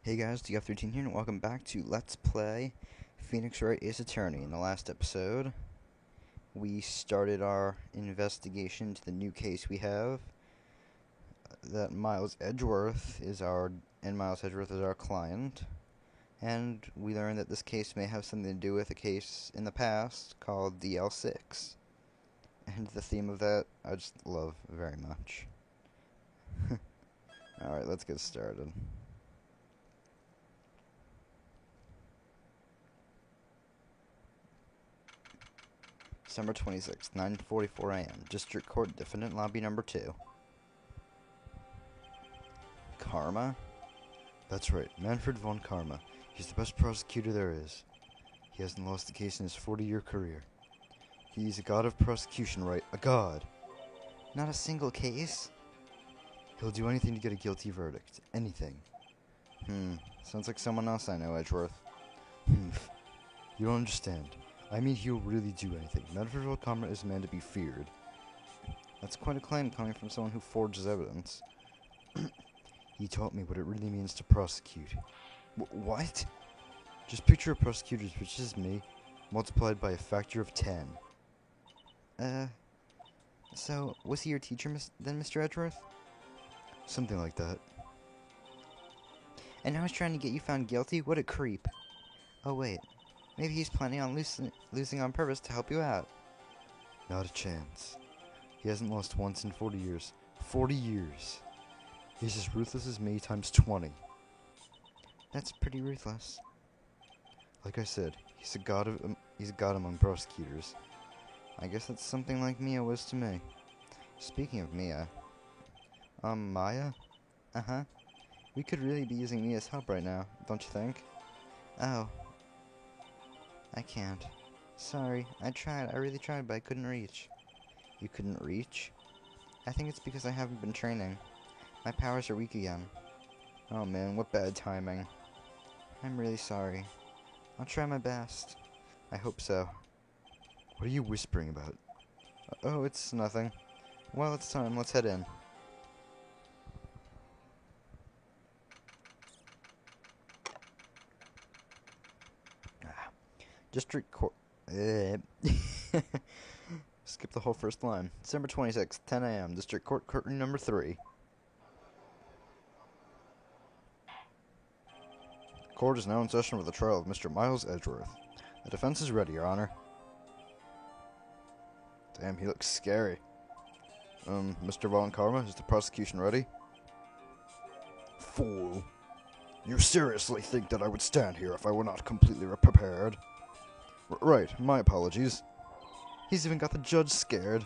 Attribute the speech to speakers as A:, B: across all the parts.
A: Hey guys, DF13 here, and welcome back to Let's Play Phoenix Wright Ace Attorney. In the last episode, we started our investigation into the new case we have. That Miles Edgeworth is our client, and we learned that this case may have something to do with a case in the past called DL6. And the theme of that, I just love very much. Alright, let's get started. December 26th, 9:44 a.m. District Court Defendant Lobby Number 2. Karma? That's right, Manfred von Karma. He's the best prosecutor there is. He hasn't lost a case in his 40-year career. He's a god of prosecution, right? A god. Not a single case? He'll do anything to get a guilty verdict. Anything. Sounds like someone else I know, Edgeworth. You don't understand. I mean, he'll really do anything. Manfred von Karma is a man to be feared. That's quite a claim coming from someone who forges evidence. He taught me what it really means to prosecute. What? Just picture a prosecutor, which is me, multiplied by a factor of 10. So, was he your teacher then, Mr. Edgeworth? Something like that. And now he's trying to get you found guilty? What a creep. Oh, wait. Maybe he's planning on losing on purpose to help you out. Not a chance. He hasn't lost once in 40 years. 40 years. He's as ruthless as me times 20. That's pretty ruthless. Like I said, he's a god among prosecutors. I guess that's something like Mia was to me. Speaking of Mia, Maya? Uh-huh. We could really be using Mia's help right now, don't you think? Oh. I can't. Sorry, I really tried, but I couldn't reach. You couldn't reach? I think it's because I haven't been training. My powers are weak again. Oh man, what bad timing. I'm really sorry. I'll try my best. I hope so. What are you whispering about? Oh, it's nothing. Well, it's time. Let's head in. District Court. Skip the whole first line. December 26th, 10 a.m. District Court, courtroom number 3. Court is now in session for the trial of Mr. Miles Edgeworth. The defense is ready, Your Honor. Damn, he looks scary. Mr. Von Karma, is the prosecution ready? Fool. You seriously think that I would stand here if I were not completely prepared? Right, my apologies. He's even got the judge scared.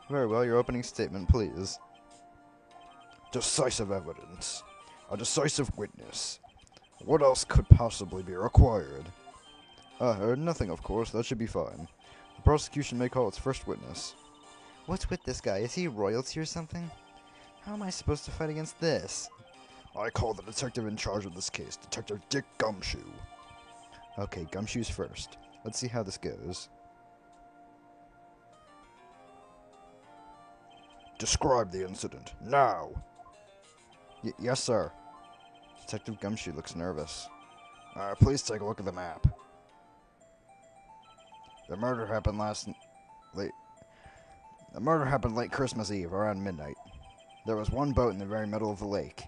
A: Very well, your opening statement, please. Decisive evidence. A decisive witness. What else could possibly be required? Nothing, of course. That should be fine. The prosecution may call its first witness. What's with this guy? Is he royalty or something? How am I supposed to fight against this? I call the detective in charge of this case, Detective Dick Gumshoe. Okay, Gumshoe's first. Let's see how this goes. Describe the incident, now! Yes, sir. Detective Gumshoe looks nervous. Please take a look at the map. The murder happened late Christmas Eve, around midnight. There was one boat in the very middle of the lake.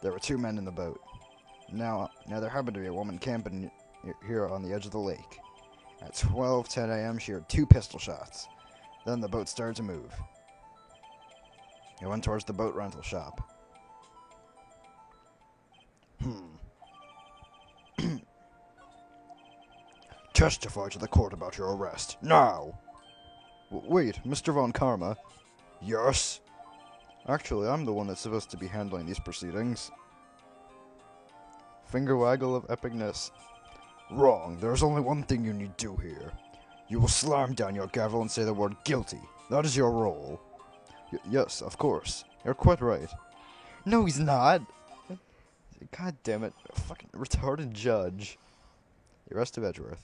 A: There were 2 men in the boat. Now there happened to be a woman camping here on the edge of the lake. At 12:10 a.m., she heard 2 pistol shots. Then the boat started to move. It went towards the boat rental shop. Testify to the court about your arrest, now! Wait, Mr. Von Karma? Yes? Actually, I'm the one that's supposed to be handling these proceedings. Finger waggle of epicness. Wrong. There's only one thing you need to do here. You will slam down your gavel and say the word guilty. That is your role. Yes, of course. You're quite right. No, he's not. God damn it. Fucking retarded judge. The arrest of Edgeworth.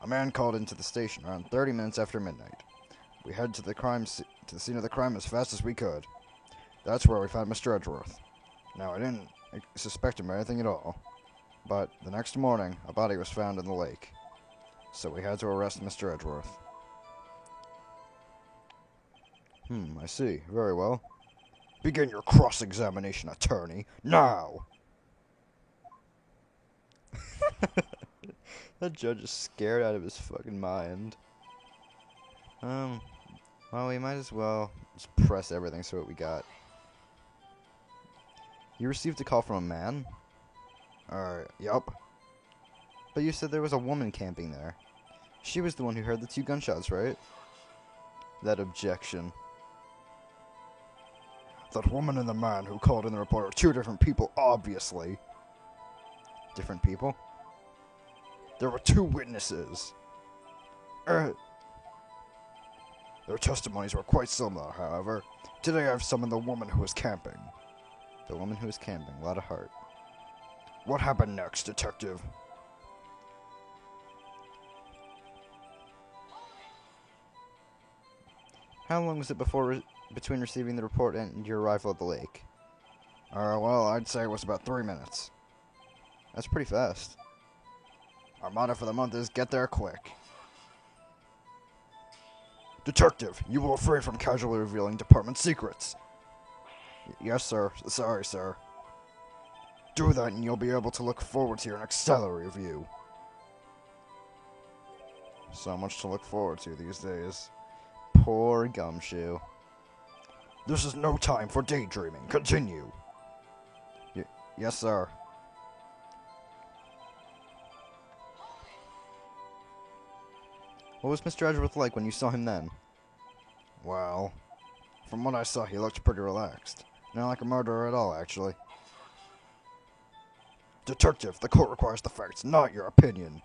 A: A man called into the station around 30 minutes after midnight. We headed to the scene of the crime as fast as we could. That's where we found Mr. Edgeworth. Now, I didn't suspect him of anything at all. But the next morning, a body was found in the lake. So we had to arrest Mr. Edgeworth. I see. Very well. Begin your cross-examination, attorney, now! That judge is scared out of his fucking mind. Well, we might as well just press everything, see what we got. You received a call from a man? Yup. But you said there was a woman camping there. She was the one who heard the 2 gunshots, right? That objection. That woman and the man who called in the report are 2 different people, obviously. Different people? There were 2 witnesses. Their testimonies were quite similar, however. Today I've summoned the woman who was camping. The woman who was camping. A lot of heart. What happened next, detective? How long was it between receiving the report and your arrival at the lake? Well, I'd say it was about 3 minutes. That's pretty fast. Our motto for the month is get there quick. Detective, you will refrain from casually revealing department secrets. Yes, sir. Sorry, sir. Do that and you'll be able to look forward to your next salary review. So much to look forward to these days. Poor Gumshoe. This is no time for daydreaming. Continue. Yes, sir. What was Mr. Edgeworth like when you saw him then? Well, from what I saw, he looked pretty relaxed. Not like a murderer at all, actually. Detective, the court requires the facts, not your opinion.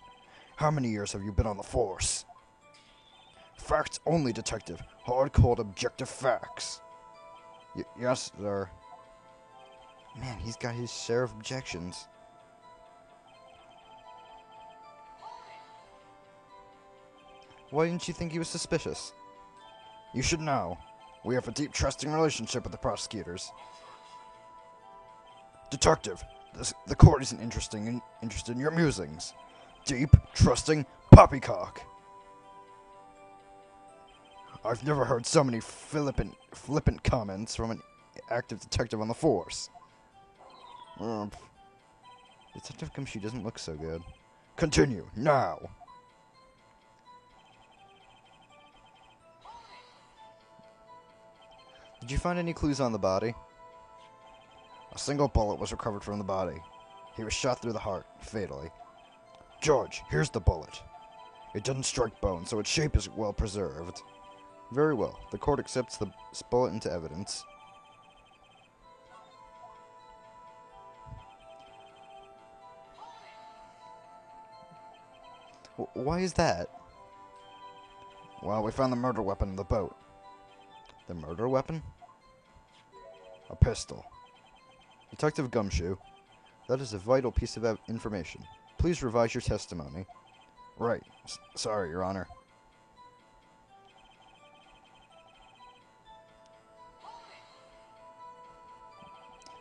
A: How many years have you been on the force? Facts only, detective. Hard-cold objective facts. Yes, sir. Man, he's got his share of objections. Why didn't you think he was suspicious? You should know. We have a deep, trusting relationship with the prosecutors. Detective, the court isn't interested in your musings. Deep, trusting, poppycock. I've never heard so many flippant comments from an active detective on the force. Detective Gumshoe doesn't look so good. Continue, now! Did you find any clues on the body? A single bullet was recovered from the body. He was shot through the heart, fatally. Judge, here's the bullet. It didn't strike bone, so its shape is well preserved. Very well. The court accepts the bullet into evidence. Why is that? Well, we found the murder weapon in the boat. The murder weapon? A pistol. Detective Gumshoe, that is a vital piece of information. Please revise your testimony. Right. Sorry, Your Honor.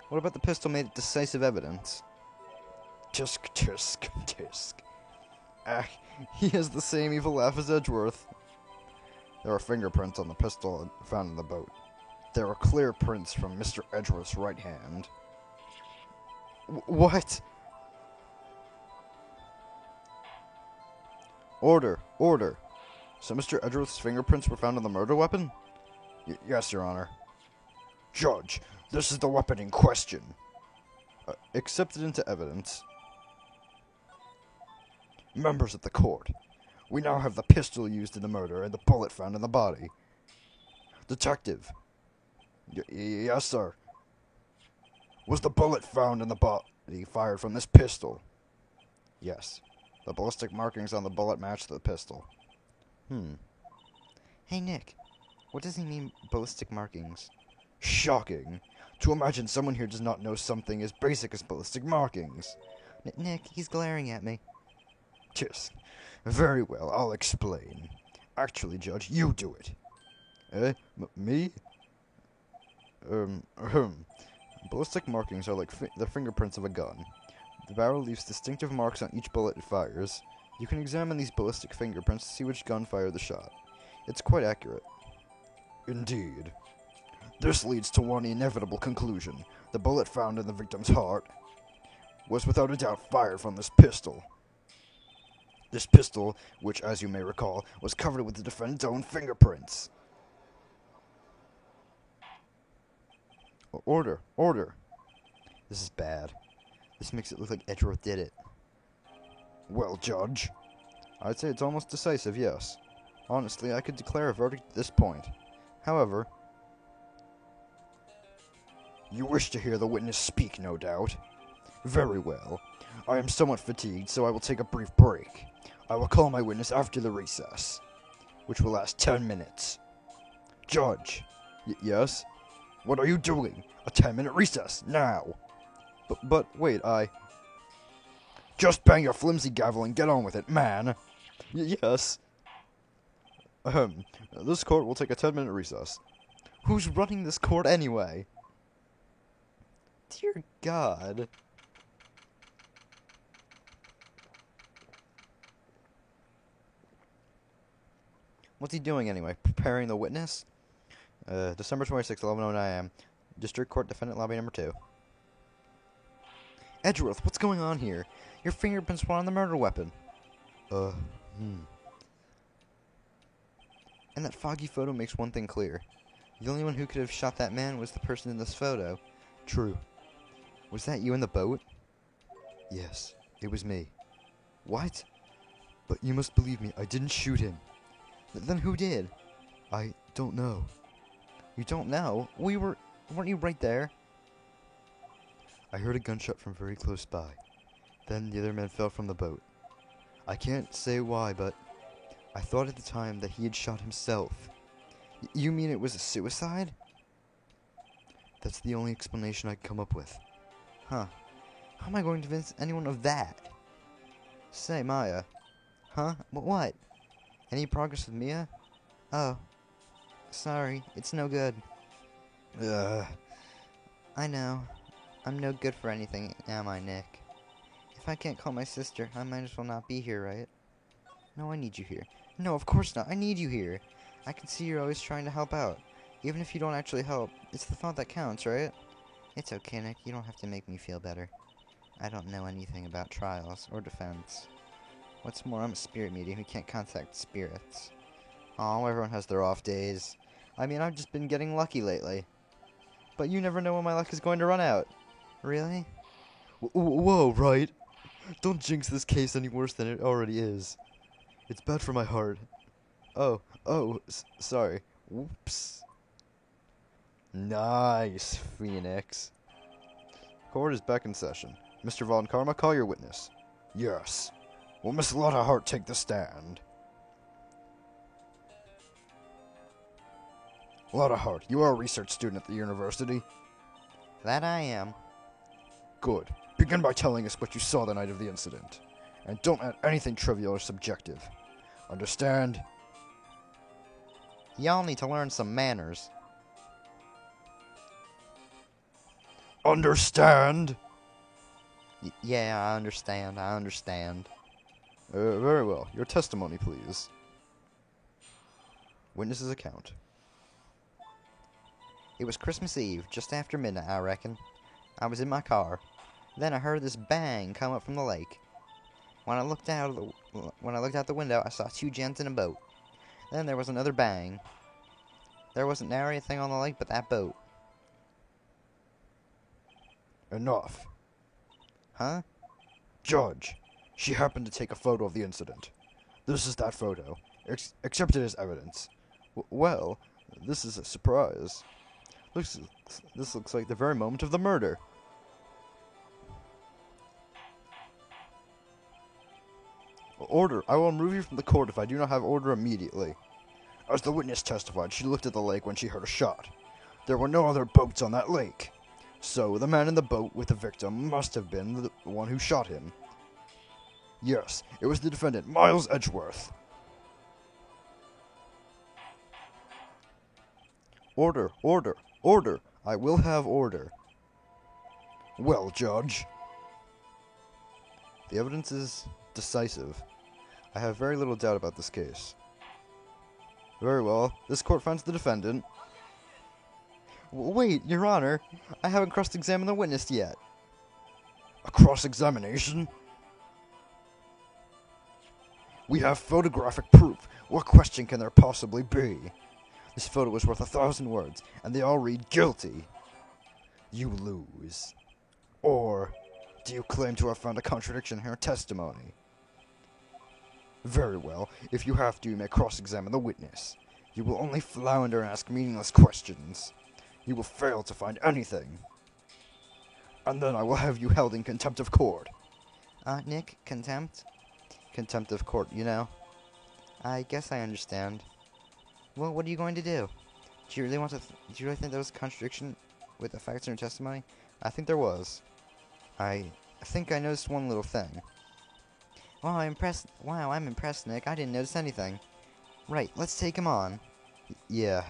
A: What about the pistol made decisive evidence? Tisk, tisk, tisk. Ah, he has the same evil laugh as Edgeworth. There were fingerprints on the pistol found in the boat. There were clear prints from Mr. Edgeworth's right hand. What? Order, order. So Mr. Edgeworth's fingerprints were found on the murder weapon? Yes, Your Honor. Judge, this is the weapon in question. Accepted into evidence. Members of the court, we now have the pistol used in the murder and the bullet found in the body. Detective. Yes, sir. Was the bullet found in the body fired from this pistol? Yes. The ballistic markings on the bullet match the pistol. Hey, Nick. What does he mean, ballistic markings? Shocking. To imagine someone here does not know something as basic as ballistic markings. Nick, he's glaring at me. Tisk. Very well, I'll explain. Actually, Judge, you do it. Me? Ballistic markings are like the fingerprints of a gun. The barrel leaves distinctive marks on each bullet it fires. You can examine these ballistic fingerprints to see which gun fired the shot. It's quite accurate. Indeed. This leads to one inevitable conclusion. The bullet found in the victim's heart was without a doubt fired from this pistol. This pistol, which, as you may recall, was covered with the defendant's own fingerprints. Order! Order! This is bad. This makes it look like Edgeworth did it. Well, Judge, I'd say it's almost decisive, yes. Honestly, I could declare a verdict at this point. However, you wish to hear the witness speak, no doubt. Very well. I am somewhat fatigued, so I will take a brief break. I will call my witness after the recess, which will last 10 minutes. Judge. Yes? What are you doing? A 10-minute recess, now! But wait, Just bang your flimsy gavel and get on with it, man! Yes. This court will take a 10-minute recess. Who's running this court anyway? Dear God. What's he doing anyway? Preparing the witness? December 26th, 11:09 a.m. District Court Defendant Lobby Number 2. Edgeworth, what's going on here? Your fingerprints were on the murder weapon. And that foggy photo makes one thing clear. The only one who could have shot that man was the person in this photo. True. Was that you in the boat? Yes, it was me. What? But you must believe me, I didn't shoot him. Then who did? I don't know. You don't know? Weren't you right there? I heard a gunshot from very close by. Then the other man fell from the boat. I can't say why, but I thought at the time that he had shot himself. You mean it was a suicide? That's the only explanation I can come up with. Huh. How am I going to convince anyone of that? Say, Maya. Huh? What? Any progress with Mia? Oh. Sorry, it's no good. I know. I'm no good for anything, am I, Nick? If I can't call my sister, I might as well not be here, right? No, I need you here. No, of course not. I need you here. I can see you're always trying to help out. Even if you don't actually help, it's the thought that counts, right? It's okay, Nick. You don't have to make me feel better. I don't know anything about trials or defense. What's more, I'm a spirit medium who can't contact spirits. Oh, everyone has their off days. I mean, I've just been getting lucky lately. But you never know when my luck is going to run out. Really? Whoa, right? Don't jinx this case any worse than it already is. It's bad for my heart. Sorry. Whoops. Nice, Phoenix. Court is back in session. Mr. Von Karma, call your witness. Yes. Will Miss Lotta Hart take the stand? Lotta Hart, you are a research student at the university? That I am. Good. Begin by telling us what you saw the night of the incident. And don't add anything trivial or subjective. Understand? Y'all need to learn some manners. Understand? Yeah, I understand. Very well. Your testimony, please. Witness's account. It was Christmas Eve, just after midnight, I reckon. I was in my car. Then I heard this bang come up from the lake. When I looked out the window, I saw two gents in a boat. Then there was another bang. There wasn't nary a thing on the lake but that boat. Enough. Huh? Judge, she happened to take a photo of the incident. This is that photo. Accepted as evidence. Well, this is a surprise. This looks like the very moment of the murder. Order. I will remove you from the court if I do not have order immediately. As the witness testified, she looked at the lake when she heard a shot. There were no other boats on that lake. So, the man in the boat with the victim must have been the one who shot him. Yes, it was the defendant, Miles Edgeworth. Order. I will have order. Well, Judge, the evidence is decisive. I have very little doubt about this case. Very well. This court finds the defendant. Wait, Your Honor. I haven't cross-examined the witness yet. A cross-examination? We have photographic proof. What question can there possibly be? This photo is worth 1,000 words, and they all read guilty. You lose. Or, do you claim to have found a contradiction in her testimony? Very well. If you have to, you may cross-examine the witness. You will only flounder and ask meaningless questions. You will fail to find anything. And then I will have you held in contempt of court. Nick, contempt? Contempt of court, you know. I guess I understand. Well, what are you going to do? Do you really think there was a contradiction with the facts in her testimony? I think there was. I think I noticed one little thing. Wow, I'm impressed, Nick. I didn't notice anything. Right, let's take him on. Yeah,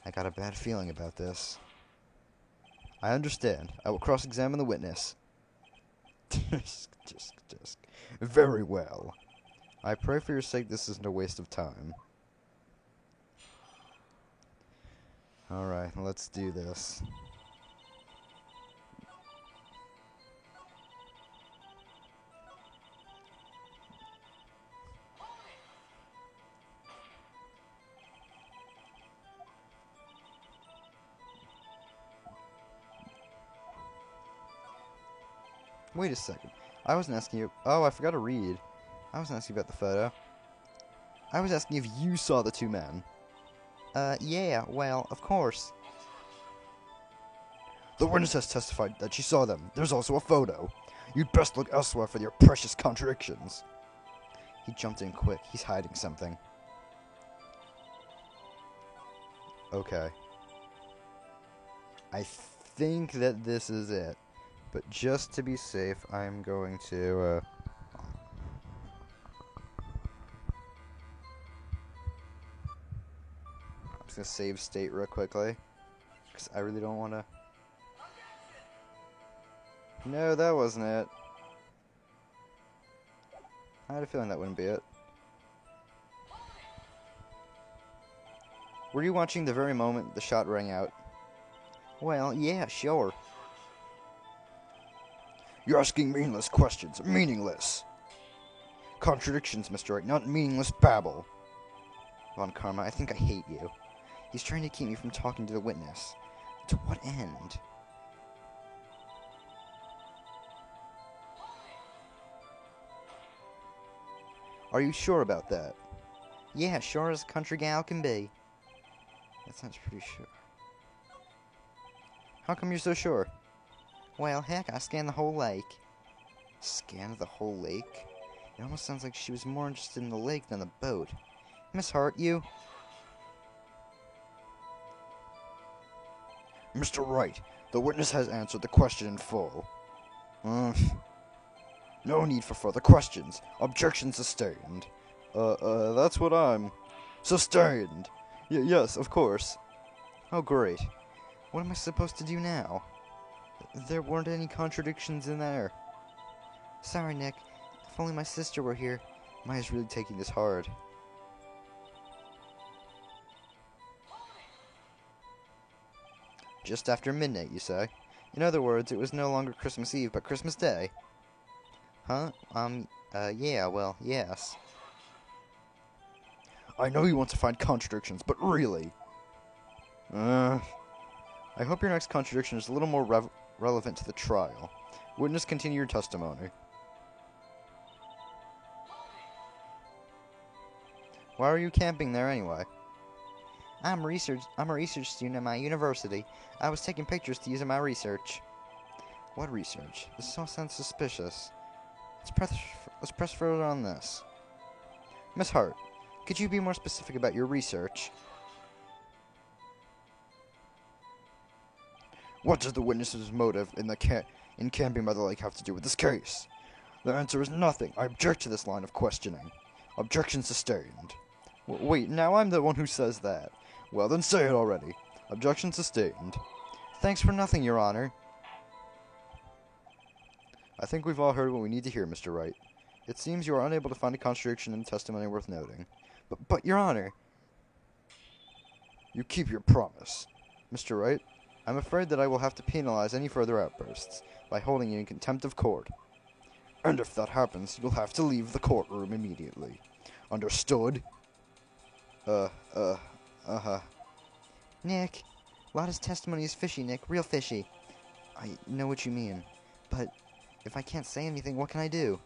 A: I got a bad feeling about this. I understand. I will cross-examine the witness. Just. Very well. I pray for your sake this isn't a waste of time. Alright, let's do this. Wait a second. I wasn't asking you... Oh, I forgot to read. I wasn't asking about the photo. I was asking if you saw the two men. Yeah, well, of course. The witness has testified that she saw them. There's also a photo. You'd best look elsewhere for your precious contradictions. He jumped in quick. He's hiding something. Okay. I think that this is it. But just to be safe, I'm going to, I'm just going to save state real quickly. Because I really don't want to... No, that wasn't it. I had a feeling that wouldn't be it. Were you watching the very moment the shot rang out? Well, yeah, sure. You're asking meaningless questions. Meaningless. Contradictions, Mr. Wright, not meaningless babble. Von Karma, I think I hate you. He's trying to keep me from talking to the witness. To what end? Are you sure about that? Yeah, sure as a country gal can be. That sounds pretty sure. How come you're so sure? Well, heck, I scanned the whole lake. Scanned the whole lake? It almost sounds like she was more interested in the lake than the boat. Miss Hart, you... Mr. Wright, the witness has answered the question in full. No need for further questions. Objection sustained. That's what I'm... Sustained! Yes, of course. Oh, great. What am I supposed to do now? There weren't any contradictions in there. Sorry, Nick. If only my sister were here. Maya's really taking this hard. Just after midnight, you say? In other words, it was no longer Christmas Eve, but Christmas Day. Huh? Yeah, well, yes. I know you want to find contradictions, but really... I hope your next contradiction is a little more relevant to the trial. Witness, continue your testimony. Why are you camping there anyway? I'm a research student at my university. I was taking pictures to use in my research. What research? This all sounds suspicious. Let's press further on this. Miss Hart, could you be more specific about your research? What does the witness's motive in camping by the lake have to do with this case? The answer is nothing. I object to this line of questioning. Objection sustained. Wait, now I'm the one who says that. Well, then say it already. Objection sustained. Thanks for nothing, Your Honor. I think we've all heard what we need to hear, Mr. Wright. It seems you are unable to find a contradiction in the testimony worth noting. But, Your Honor... You keep your promise. Mr. Wright, I'm afraid that I will have to penalize any further outbursts by holding you in contempt of court. And if that happens, you'll have to leave the courtroom immediately. Understood? Nick, Lotta's testimony is fishy, Nick. Real fishy. I know what you mean. But if I can't say anything, what can I do?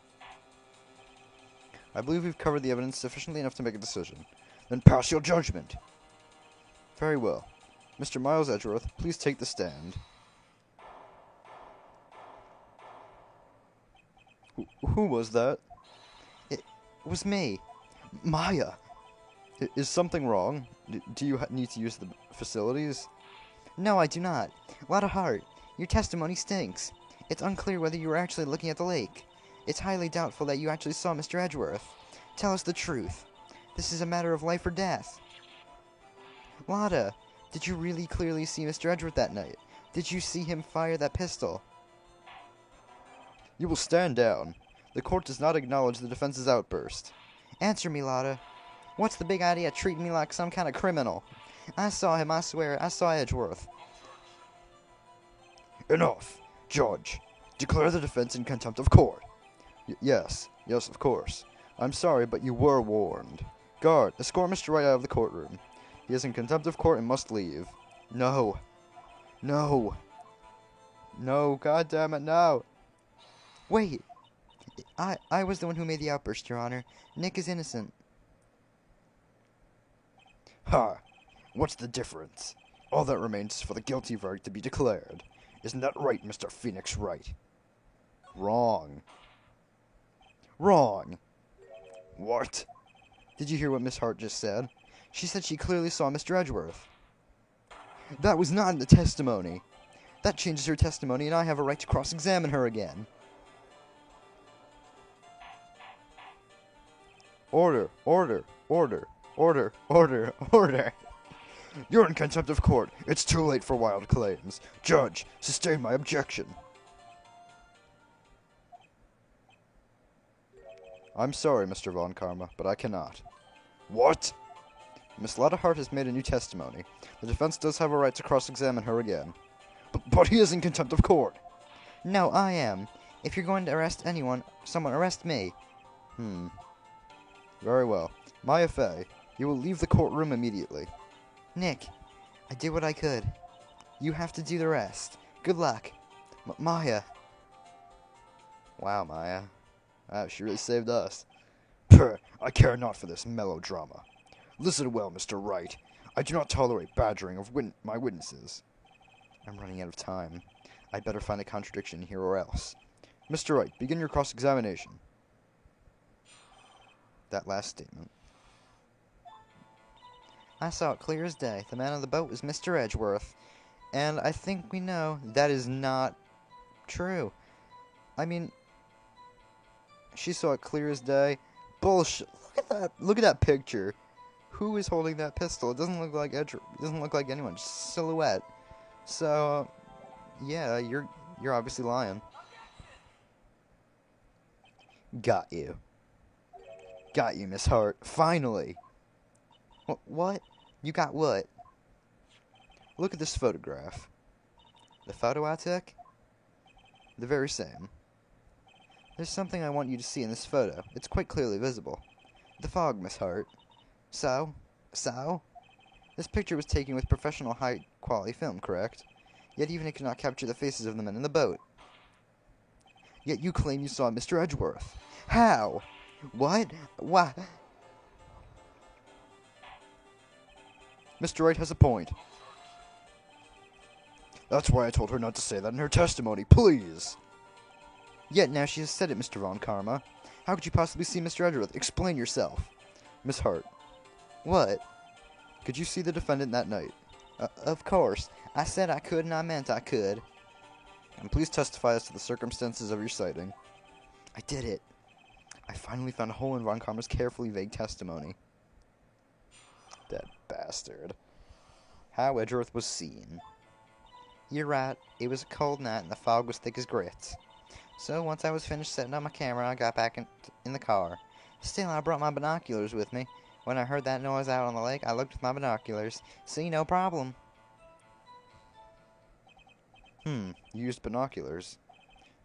A: I believe we've covered the evidence sufficiently enough to make a decision. Then pass your judgment. Very well. Mr. Miles Edgeworth, please take the stand. Who was that? It was me. Maya! Is something wrong? Do you need to use the facilities? No, I do not. Lotta Hart, your testimony stinks. It's unclear whether you were actually looking at the lake. It's highly doubtful that you actually saw Mr. Edgeworth. Tell us the truth. This is a matter of life or death. Lotta, did you really clearly see Mr. Edgeworth that night? Did you see him fire that pistol? You will stand down. The court does not acknowledge the defense's outburst. Answer me, Lotta. What's the big idea treating me like some kind of criminal? I saw him, I swear. I saw Edgeworth. Enough. Judge, declare the defense in contempt of court. Yes, of course. I'm sorry, but you were warned. Guard, escort Mr. Wright out of the courtroom. He is in contempt of court and must leave. No. No. No, goddammit, no. Wait. I was the one who made the outburst, Your Honor. Nick is innocent. Ha! What's the difference? All that remains is for the guilty verdict to be declared. Isn't that right, Mr. Phoenix Wright? Wrong. Wrong. What? Did you hear what Miss Hart just said? She said she clearly saw Mr. Edgeworth. That was not in the testimony. That changes her testimony, and I have a right to cross-examine her again. Order, order, order, order, order, order. You're in contempt of court. It's too late for wild claims. Judge, sustain my objection. I'm sorry, Mr. Von Karma, but I cannot. What? Miss Lotta Hart has made a new testimony. The defense does have a right to cross-examine her again. But he is in contempt of court. No, I am. If you're going to arrest someone arrest me. Very well. Maya Fey, you will leave the courtroom immediately. Nick, I did what I could. You have to do the rest. Good luck. Maya. Wow, Maya. Wow, she really saved us. Purr, I care not for this melodrama. Listen well, Mr. Wright. I do not tolerate badgering of my witnesses. I'm running out of time. I'd better find a contradiction here or else. Mr. Wright, begin your cross-examination. That last statement. I saw it clear as day. The man on the boat was Mr. Edgeworth. And I think we know that is not true. I mean, she saw it clear as day. Bullshit. Look at that. Look at that picture. Who is holding that pistol? It doesn't look like Edgeworth. It doesn't look like anyone. Just silhouette. So, yeah, you're obviously lying. Got you. Got you, Miss Hart. Finally. What? You got what? Look at this photograph. The photo I took? The very same. There's something I want you to see in this photo. It's quite clearly visible. The fog, Miss Hart. So? This picture was taken with professional high-quality film, correct? Yet even it could not capture the faces of the men in the boat. Yet you claim you saw Mr. Edgeworth. How? What? Why? Mr. Wright has a point. That's why I told her not to say that in her testimony, please. Yet now she has said it, Mr. Von Karma. How could you possibly see Mr. Edgeworth? Explain yourself. Miss Hart. What? Could you see the defendant that night? Of course. I said I could and I meant I could. And please testify as to the circumstances of your sighting. I did it. I finally found a hole in Von Karma's carefully vague testimony. That bastard. How Edgeworth was seen. You're right. It was a cold night and the fog was thick as grits. So once I was finished setting up my camera, I got back in the car. Still, I brought my binoculars with me. When I heard that noise out on the lake, I looked with my binoculars. See, no problem. You used binoculars.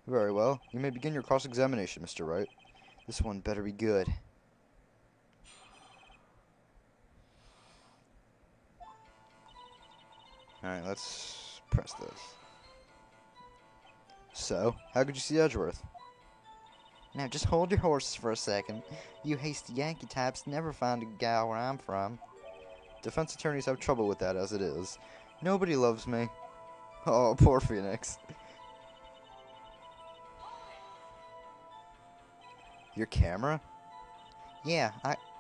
A: Very well. You may begin your cross-examination, Mr. Wright. This one better be good. Alright, let's press this. So, how could you see Edgeworth? Now just hold your horses for a second. You hasty Yankee types never find a gal where I'm from. Defense attorneys have trouble with that as it is. Nobody loves me. Oh, poor Phoenix. Your camera? Yeah,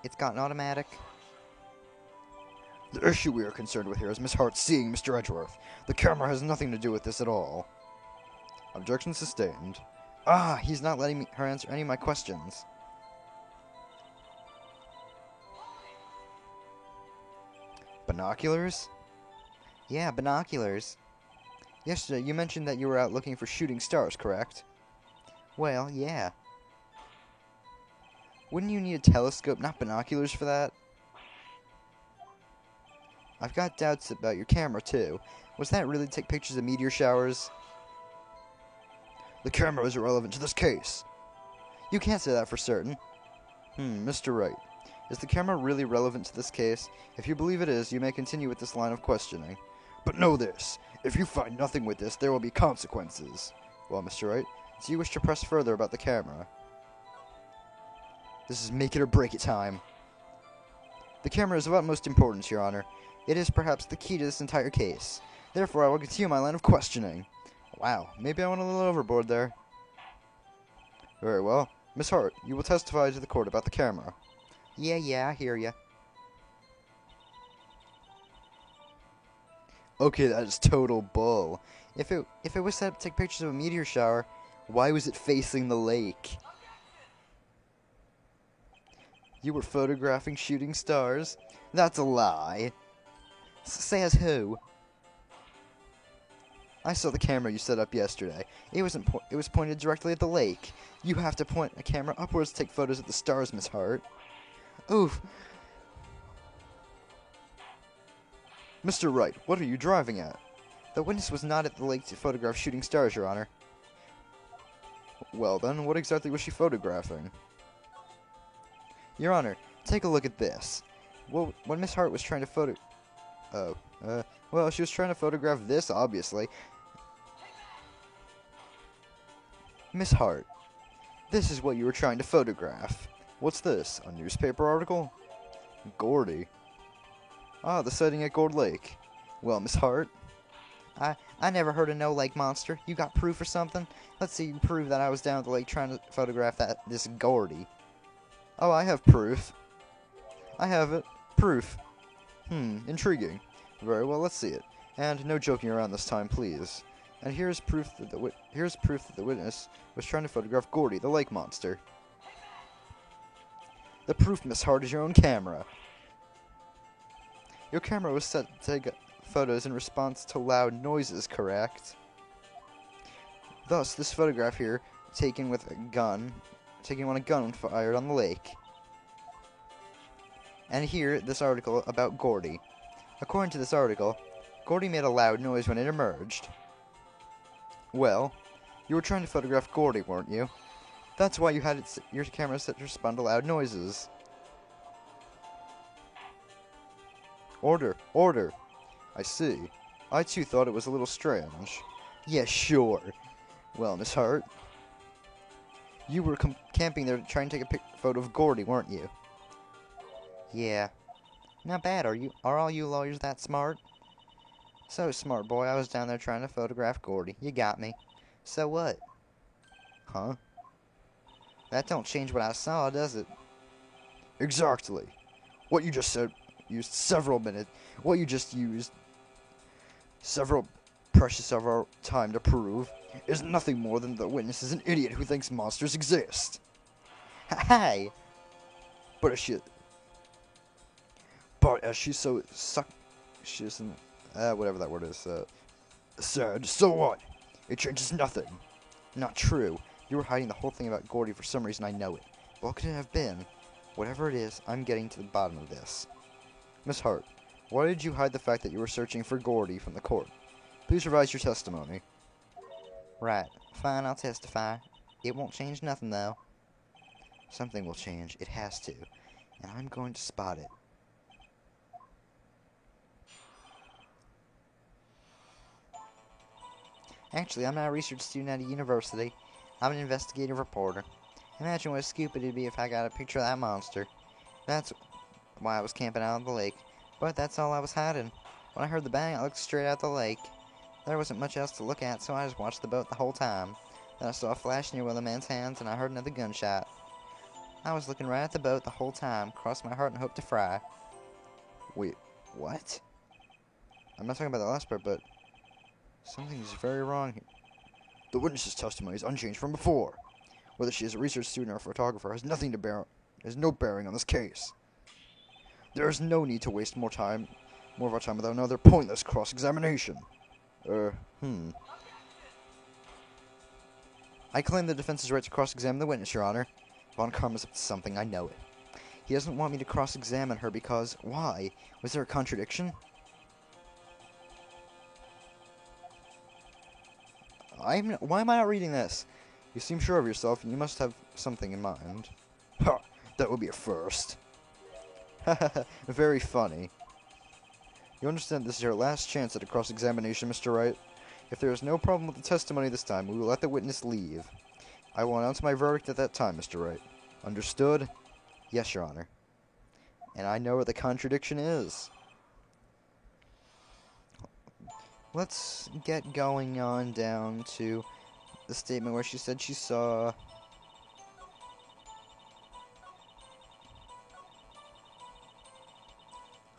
A: it's got an automatic. The issue we are concerned with here is Miss Hart seeing Mr. Edgeworth. The camera has nothing to do with this at all. Objection sustained. Ah, he's not letting her answer any of my questions. Binoculars? Yeah, binoculars. Yesterday, you mentioned that you were out looking for shooting stars, correct? Well, yeah. Wouldn't you need a telescope, not binoculars, for that? I've got doubts about your camera, too. Was that really to take pictures of meteor showers? The camera is irrelevant to this case. You can't say that for certain. Mr. Wright. Is the camera really relevant to this case? If you believe it is, you may continue with this line of questioning. But know this. If you find nothing with this, there will be consequences. Well, Mr. Wright, do you wish to press further about the camera? This is make it or break it time. The camera is of utmost importance, Your Honor. It is perhaps the key to this entire case. Therefore, I will continue my line of questioning. Wow, maybe I went a little overboard there. Very well. Miss Hart, you will testify to the court about the camera. Yeah, I hear ya. Okay, that is total bull. If it was set up to take pictures of a meteor shower, why was it facing the lake? You were photographing shooting stars? That's a lie. Says who? I saw the camera you set up yesterday. It was pointed directly at the lake. You have to point a camera upwards to take photos of the stars, Miss Hart. Oof. Mr. Wright, what are you driving at? The witness was not at the lake to photograph shooting stars, Your Honor. Well then, what exactly was she photographing? Your Honor, take a look at this. Well, when Miss Hart was trying to well, she was trying to photograph this, obviously. Miss Hart, this is what you were trying to photograph. What's this, a newspaper article? Gordy. Ah, the sighting at Gourd Lake. Well, Miss Hart? I never heard of no lake monster. You got proof or something? Let's see you prove that I was down at the lake trying to photograph this Gordy. Oh, I have proof. I have it. Proof. Intriguing. Very well, let's see it. And no joking around this time, please. And here's proof that the witness was trying to photograph Gordy, the lake monster. The proof, Miss Hart, is your own camera. Your camera was set to take photos in response to loud noises, correct? Thus, this photograph here, taken when a gun fired on the lake. And here, this article about Gordy. According to this article, Gordy made a loud noise when it emerged. Well, you were trying to photograph Gordy, weren't you? That's why you had your camera set to respond to loud noises. Order, order. I see. I too thought it was a little strange. Yeah, sure. Well, Miss Hart, you were camping there trying to take a photo of Gordy, weren't you? Yeah. Not bad, are all you lawyers that smart? So smart, boy, I was down there trying to photograph Gordy. You got me. So what? Huh? That don't change what I saw, does it? Exactly. What you just said used several minutes. What you just used several precious of our time to prove is nothing more than the witness is an idiot who thinks monsters exist. Hey! But as she so she isn't, whatever that word is, said, so what? It changes nothing. Not true. You were hiding the whole thing about Gordy for some reason, I know it. But what could it have been? Whatever it is, I'm getting to the bottom of this. Miss Hart, why did you hide the fact that you were searching for Gordy from the court? Please revise your testimony. Right. Fine, I'll testify. It won't change nothing, though. Something will change. It has to. And I'm going to spot it. Actually, I'm not a research student at a university. I'm an investigative reporter. Imagine what a scoop it'd be if I got a picture of that monster. That's why I was camping out on the lake. But that's all I was hiding. When I heard the bang, I looked straight out the lake. There wasn't much else to look at, so I just watched the boat the whole time. Then I saw a flash near one of the man's hands, and I heard another gunshot. I was looking right at the boat the whole time, crossed my heart and hoped to fry. Wait, what? I'm not talking about the last part, but something's very wrong here. The witness's testimony is unchanged from before. Whether she is a research student or a photographer has no bearing on this case. There is no need to waste more of our time without another pointless cross-examination. I claim the defense's right to cross-examine the witness, Your Honor. Von Karma's up to something, I know it. He doesn't want me to cross-examine her because... Why? Was there a contradiction? Why am I not reading this? You seem sure of yourself, and you must have something in mind. Ha! That would be a first. Very funny. You understand this is your last chance at a cross-examination, Mr. Wright? If there is no problem with the testimony this time, we will let the witness leave. I will announce my verdict at that time, Mr. Wright. Understood? Yes, Your Honor. And I know what the contradiction is. Let's get going on down to the statement where she said she saw...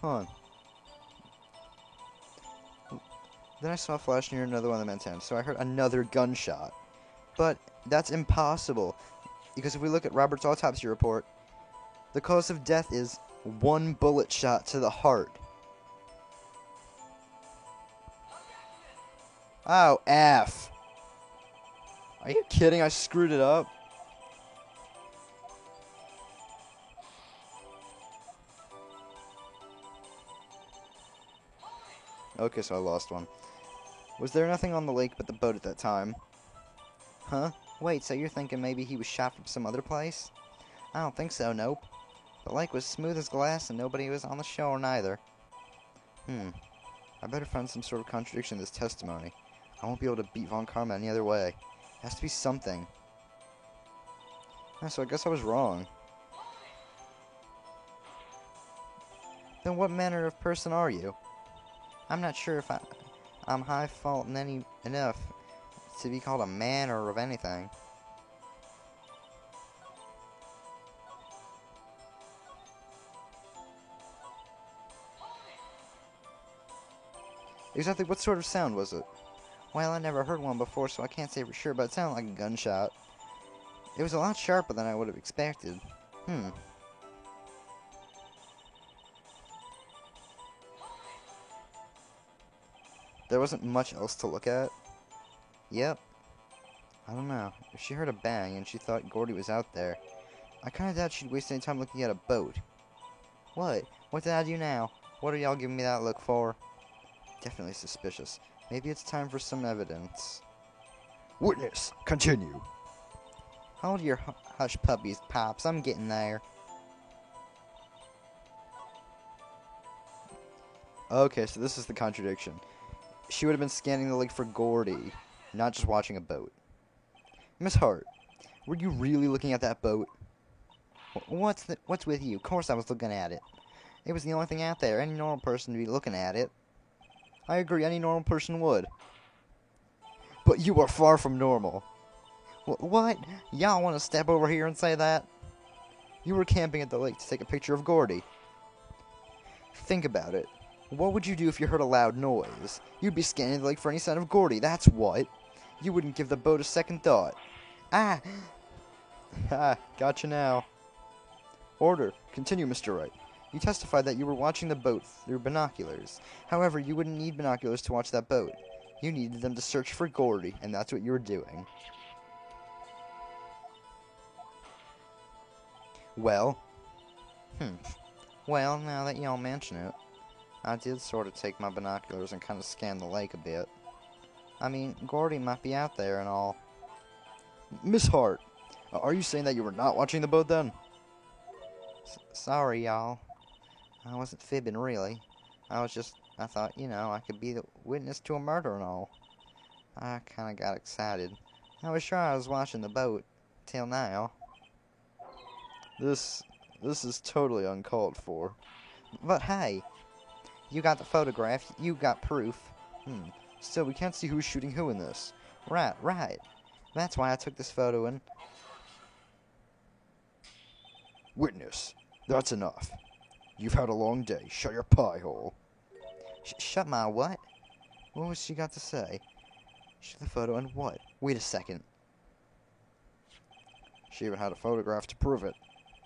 A: Hold on. Then I saw a flash near another one of the men's hands, so I heard another gunshot. But that's impossible, because if we look at Robert's autopsy report, the cause of death is one bullet shot to the heart. Oh, F. Are you kidding? I screwed it up. Okay, so I lost one. Was there nothing on the lake but the boat at that time? Huh? Wait, so you're thinking maybe he was shot from some other place? I don't think so, nope. The lake was smooth as glass and nobody was on the shore neither. I better find some sort of contradiction in this testimony. I won't be able to beat Von Karma any other way. It has to be something. So I guess I was wrong. Then what manner of person are you? I'm not sure if I'm high-faultin' enough to be called a man or of anything. Exactly what sort of sound was it? Well, I never heard one before, so I can't say for sure, but it sounded like a gunshot. It was a lot sharper than I would have expected. There wasn't much else to look at. Yep. I don't know. If she heard a bang and she thought Gordy was out there, I kinda doubt she'd waste any time looking at a boat. What? What did I do now? What are y'all giving me that look for? Definitely suspicious. Maybe it's time for some evidence. Witness, continue. Hold your hush puppies, Pops. I'm getting there. Okay, so this is the contradiction. She would have been scanning the lake for Gordy, not just watching a boat. Miss Hart, were you really looking at that boat? What's with you? Of course I was looking at it. It was the only thing out there. Any normal person would be looking at it. I agree, any normal person would. But you are far from normal. What? Y'all want to step over here and say that? You were camping at the lake to take a picture of Gordy. Think about it. What would you do if you heard a loud noise? You'd be scanning the lake for any sign of Gordy, that's what. You wouldn't give the boat a second thought. Ah! Ha, gotcha now. Order. Continue, Mr. Wright. You testified that you were watching the boat through binoculars. However, you wouldn't need binoculars to watch that boat. You needed them to search for Gordy, and that's what you were doing. Well? Well, now that y'all mention it, I did sort of take my binoculars and kind of scan the lake a bit. I mean, Gordy might be out there and all. Miss Hart, are you saying that you were not watching the boat then? Sorry, y'all. I wasn't fibbing, really. I thought, I could be the witness to a murder and all. I kind of got excited. I was sure I was watching the boat, till now. This is totally uncalled for. But hey, you got the photograph, you got proof. Still, we can't see who's shooting who in this. Right. That's why I took this photo and... Witness, that's enough. You've had a long day. Shut your pie hole. Shut my what? What was she got to say? Shoot the photo and what? Wait a second. She even had a photograph to prove it.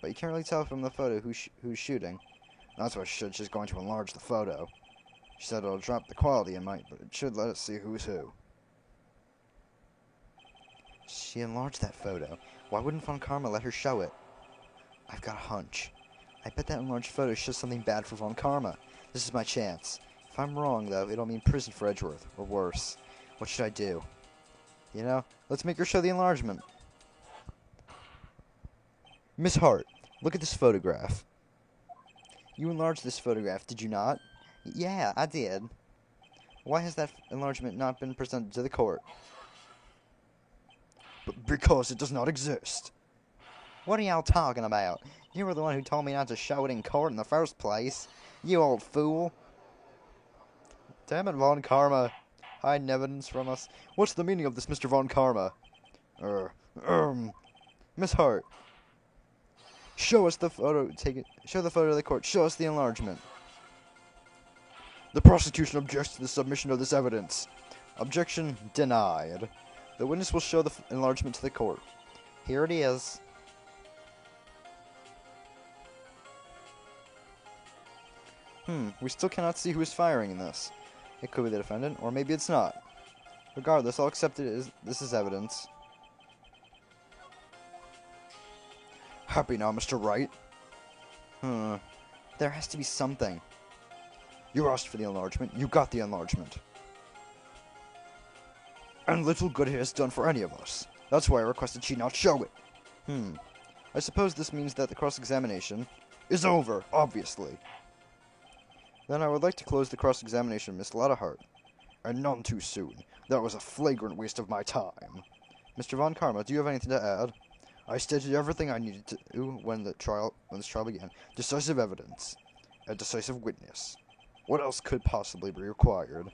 A: But you can't really tell from the photo who's shooting. That's why she said she's going to enlarge the photo. She said it'll drop the quality but it should let us see who's who. She enlarged that photo. Why wouldn't Von Karma let her show it? I've got a hunch. I bet that enlarged photo shows something bad for Von Karma. This is my chance. If I'm wrong, though, it'll mean prison for Edgeworth, or worse. What should I do? Let's make her show the enlargement. Miss Hart, look at this photograph. You enlarged this photograph, did you not? Yeah, I did. Why has that enlargement not been presented to the court? Because it does not exist. What are y'all talking about? You were the one who told me not to show it in court in the first place. You old fool. Damn it, Von Karma. Hiding evidence from us. What's the meaning of this, Mr. Von Karma? Miss Hart. Show us the photo. Show the photo to the court. Show us the enlargement. The prosecution objects to the submission of this evidence. Objection denied. The witness will show the enlargement to the court. Here it is. We still cannot see who is firing in this. It could be the defendant, or maybe it's not. Regardless, I'll accept it as this is evidence. Happy now, Mr. Wright? There has to be something. You asked for the enlargement. You got the enlargement. And little good it has done for any of us. That's why I requested she not show it. I suppose this means that the cross-examination is over, obviously. Then I would like to close the cross-examination of Miss Lotta Hart. And none too soon. That was a flagrant waste of my time. Mr. Von Karma, do you have anything to add? I stated everything I needed to do when this trial began. Decisive evidence. A decisive witness. What else could possibly be required?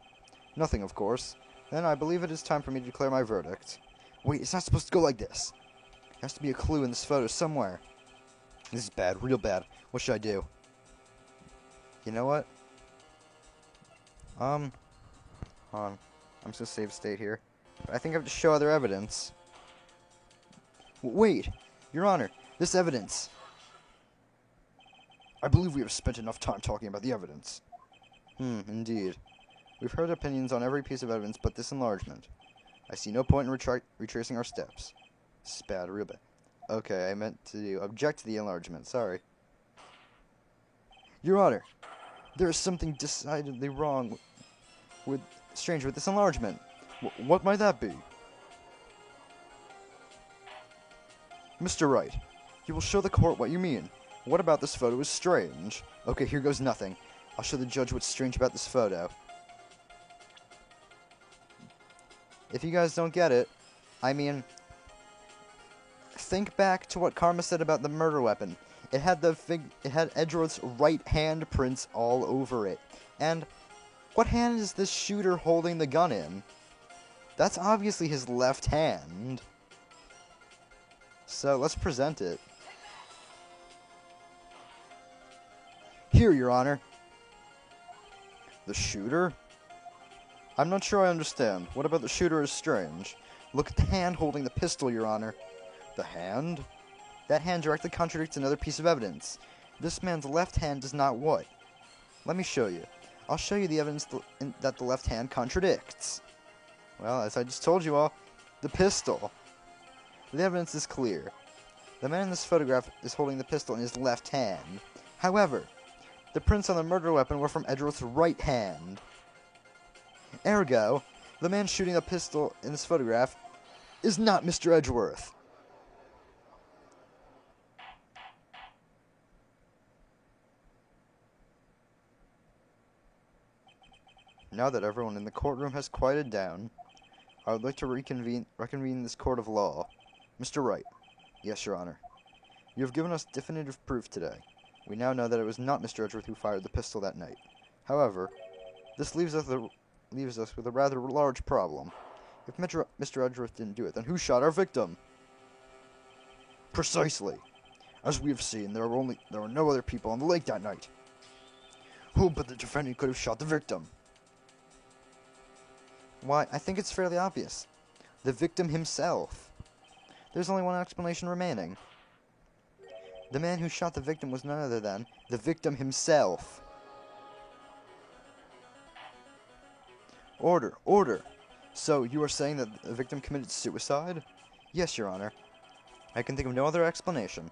A: Nothing, of course. Then I believe it is time for me to declare my verdict. Wait, it's not supposed to go like this. There has to be a clue in this photo somewhere. This is bad, real bad. What should I do? You know what? Hold on. I'm just gonna save state here. I think I have to show other evidence. Wait! Your Honor, this evidence. I believe we have spent enough time talking about the evidence. Indeed. We've heard opinions on every piece of evidence but this enlargement. I see no point in retracing our steps. This is bad, real bad. Okay, I meant to object to the enlargement, sorry. Your Honor, there is something decidedly wrong strange with this enlargement. What might that be? Mr. Wright, you will show the court what you mean. What about this photo is strange? Okay, here goes nothing. I'll show the judge what's strange about this photo. If you guys don't get it, I mean, think back to what Karma said about the murder weapon. It had Edgeworth's right hand prints all over it. And what hand is this shooter holding the gun in? That's obviously his left hand. So let's present it. Here, Your Honor. The shooter? I'm not sure I understand. What about the shooter is strange? Look at the hand holding the pistol, Your Honor. The hand? That hand directly contradicts another piece of evidence. This man's left hand does not what? Let me show you. I'll show you the evidence that the left hand contradicts. Well, as I just told you all, the pistol. The evidence is clear. The man in this photograph is holding the pistol in his left hand. However, the prints on the murder weapon were from Edgeworth's right hand. Ergo, the man shooting a pistol in this photograph is not Mr. Edgeworth. Now that everyone in the courtroom has quieted down, I would like to reconvene this court of law. Mr. Wright. Yes, Your Honor. You have given us definitive proof today. We now know that it was not Mr. Edgeworth who fired the pistol that night. However, this leaves us with a rather large problem. If Mr. Edgeworth didn't do it, then who shot our victim? Precisely. As we have seen, there were no other people on the lake that night. Who but the defendant could have shot the victim? Why, I think it's fairly obvious. The victim himself. There's only one explanation remaining. The man who shot the victim was none other than the victim himself. Order, order. So, you are saying that the victim committed suicide? Yes, Your Honor. I can think of no other explanation.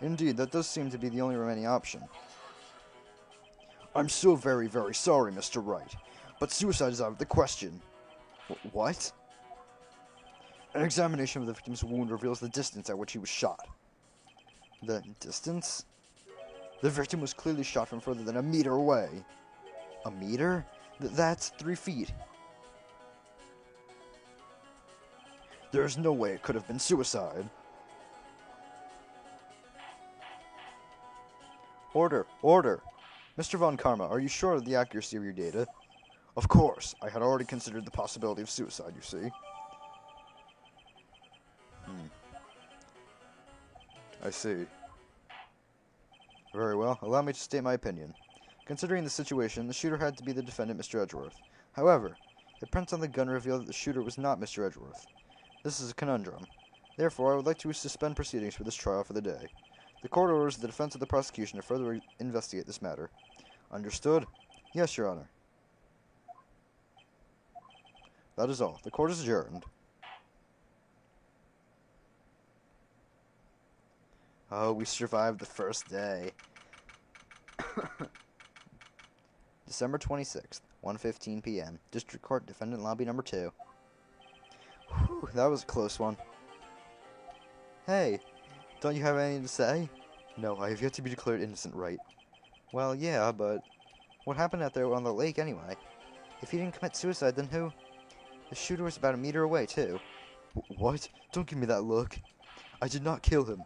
A: Indeed, that does seem to be the only remaining option. I'm so very, very sorry, Mr. Wright, but suicide is out of the question. What? An examination of the victim's wound reveals the distance at which he was shot. The distance? The victim was clearly shot from further than a meter away. A meter? That's 3 feet. There's no way it could have been suicide. Order, order. Mr. Von Karma, are you sure of the accuracy of your data? Of course. I had already considered the possibility of suicide, you see. I see. Very well. Allow me to state my opinion. Considering the situation, the shooter had to be the defendant, Mr. Edgeworth. However, the prints on the gun reveal that the shooter was not Mr. Edgeworth. This is a conundrum. Therefore, I would like to suspend proceedings for this trial for the day. The court orders the defense of the prosecution to further investigate this matter. Understood? Yes, Your Honor. That is all. The court is adjourned. Oh, we survived the first day. December 26th, 1:15 p.m. District Court, Defendant Lobby Number 2. Whew, that was a close one. Hey, don't you have anything to say? No, I have yet to be declared innocent, right? Well, yeah, but what happened out there on the lake anyway? If he didn't commit suicide, then who? The shooter was about a meter away, too. What? Don't give me that look. I did not kill him.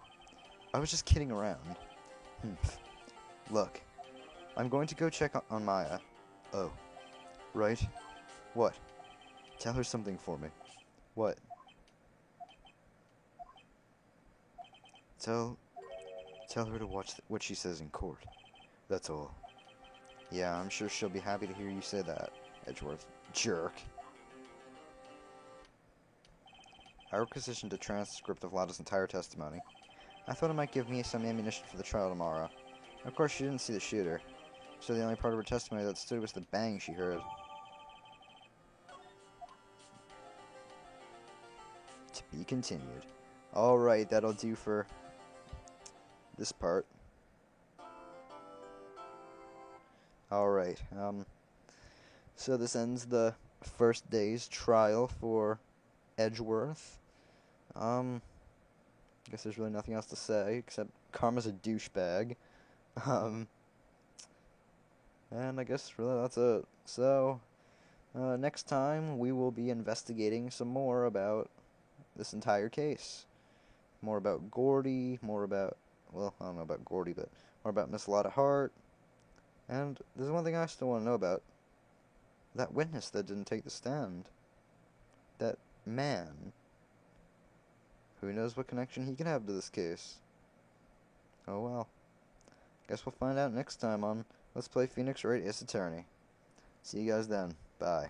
A: I was just kidding around. Look, I'm going to go check on Maya. Oh, right? What? Tell her something for me. What? Tell her to watch what she says in court. That's all. Yeah, I'm sure she'll be happy to hear you say that, Edgeworth. Jerk. I requisitioned a transcript of Lada's entire testimony. I thought it might give me some ammunition for the trial tomorrow. Of course, she didn't see the shooter, so the only part of her testimony that stood was the bang she heard. To be continued. Alright, that'll do for this part. Alright, so this ends the first day's trial for Edgeworth. Guess there's really nothing else to say, except Karma's a douchebag. And I guess really that's it. So, next time we will be investigating some more about this entire case. More about Gordy, more about, well, I don't know about Gordy, but more about Miss Lada Hart. And there's one thing I still want to know about. That witness that didn't take the stand. That man. Who knows what connection he can have to this case? Oh well. Guess we'll find out next time on Let's Play Phoenix Wright Ace Attorney. See you guys then. Bye.